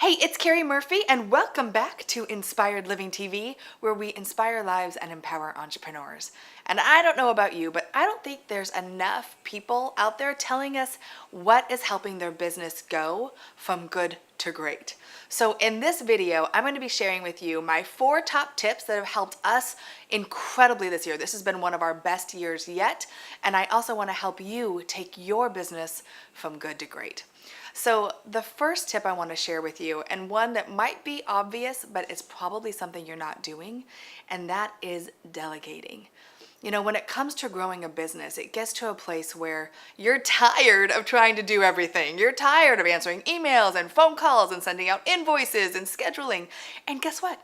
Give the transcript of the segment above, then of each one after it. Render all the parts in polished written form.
Hey, it's Keri Murphy, and welcome back to Inspired Living TV, where we inspire lives and empower entrepreneurs. And I don't know about you, but I don't think there's enough people out there telling us what is helping their business go from good to great. So in this video, I'm going to be sharing with you my 4 top tips that have helped us incredibly this year. This has been one of our best years yet, and I also want to help you take your business from good to great. So the first tip I want to share with you, and one that might be obvious, but it's probably something you're not doing, and that is delegating. You know, when it comes to growing a business, it gets to a place where you're tired of trying to do everything. You're tired of answering emails and phone calls and sending out invoices and scheduling. And guess what?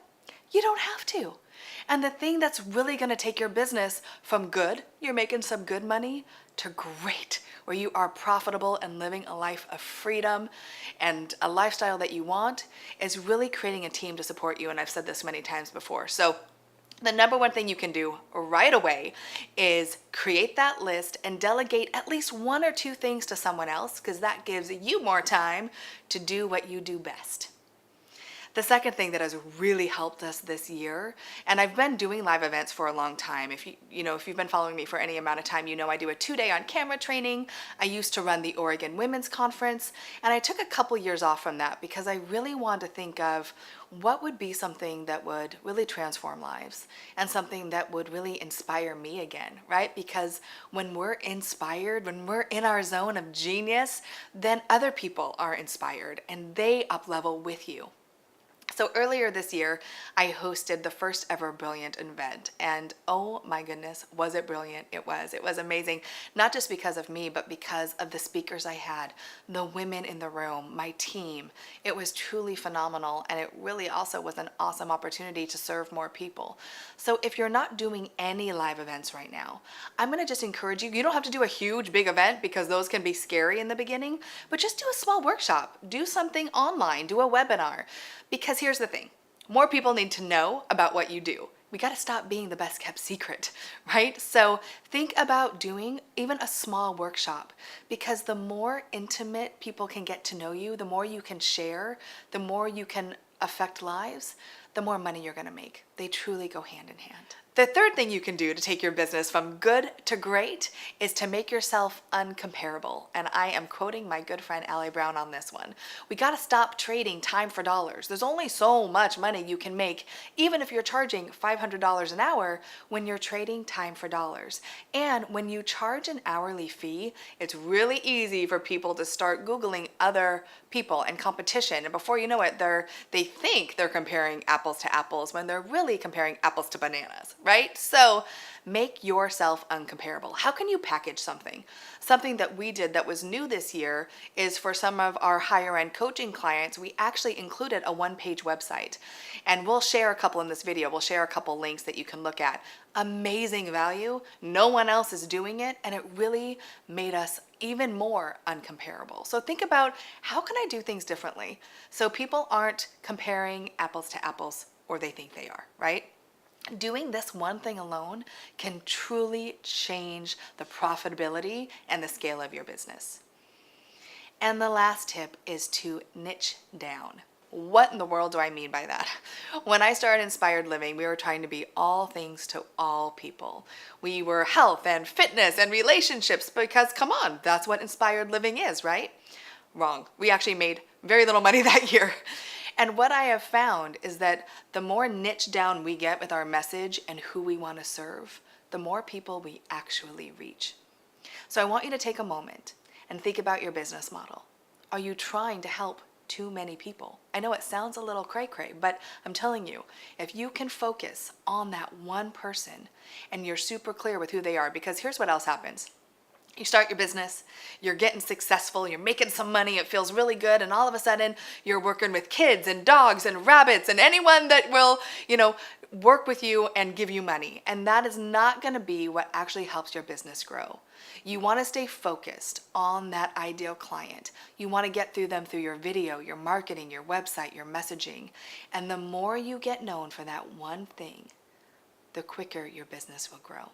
You don't have to. And the thing that's really going to take your business from good, you're making some good money, to great, where you are profitable and living a life of freedom and a lifestyle that you want, is really creating a team to support you. And I've said this many times before. So the number one thing you can do right away is create that list and delegate at least 1 or 2 things to someone else, because that gives you more time to do what you do best. The second thing that has really helped us this year, and I've been doing live events for a long time. If you've been following me for any amount of time, you know I do a 2-day on camera training. I used to run the Oregon Women's Conference, and I took a couple years off from that because I really wanted to think of what would be something that would really transform lives and something that would really inspire me again, right? Because when we're inspired, when we're in our zone of genius, then other people are inspired and they up-level with you. So earlier this year, I hosted the first ever Brilliant event, and oh my goodness, was it brilliant? It was amazing, not just because of me, but because of the speakers I had, the women in the room, my team. It was truly phenomenal, and it really also was an awesome opportunity to serve more people. So if you're not doing any live events right now, I'm gonna just encourage you, you don't have to do a huge big event because those can be scary in the beginning, but just do a small workshop, do something online, do a webinar. Because here's the thing, more people need to know about what you do. We got to stop being the best kept secret, right? So think about doing even a small workshop, because the more intimate people can get to know you, the more you can share, the more you can affect lives, the more money you're going to make. They truly go hand in hand. The third thing you can do to take your business from good to great is to make yourself uncomparable. And I am quoting my good friend Allie Brown on this one. We got to stop trading time for dollars. There's only so much money you can make, even if you're charging $500 an hour, when you're trading time for dollars. And when you charge an hourly fee, it's really easy for people to start Googling other people and competition. And before you know it, they think they're comparing apples to apples when they're really comparing apples to bananas, right? So make yourself uncomparable. How can you package something? Something that we did that was new this year is, for some of our higher end coaching clients, we actually included a 1-page website. And we'll share a couple in this video. We'll share a couple links that you can look at. Amazing value. No one else is doing it, and it really made us even more uncomparable. So think about, how can I do things differently so people aren't comparing apples to apples, or they think they are, right? Doing this one thing alone can truly change the profitability and the scale of your business. And the last tip is to niche down. What in the world do I mean by that? When I started Inspired Living, we were trying to be all things to all people. We were health and fitness and relationships because, come on, that's what Inspired Living is, right? Wrong. We actually made very little money that year. And what I have found is that the more niche down we get with our message and who we want to serve, the more people we actually reach. So I want you to take a moment and think about your business model. Are you trying to help too many people? I know it sounds a little cray-cray, but I'm telling you, if you can focus on that one person and you're super clear with who they are, because here's what else happens. You start your business, you're getting successful, you're making some money, it feels really good, and all of a sudden you're working with kids and dogs and rabbits and anyone that will, work with you and give you money. And that is not going to be what actually helps your business grow. You want to stay focused on that ideal client. You want to get through them through your video, your marketing, your website, your messaging. And the more you get known for that one thing, the quicker your business will grow.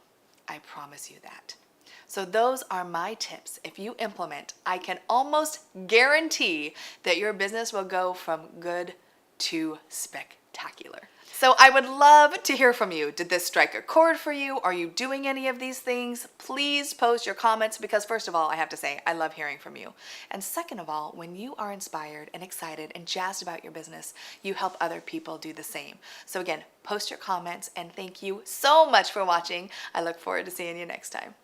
I promise you that. So those are my tips. If you implement, I can almost guarantee that your business will go from good to spectacular. So I would love to hear from you. Did this strike a chord for you? Are you doing any of these things? Please post your comments because first of all, I have to say, I love hearing from you. And second of all, when you are inspired and excited and jazzed about your business, you help other people do the same. So again, post your comments and thank you so much for watching. I look forward to seeing you next time.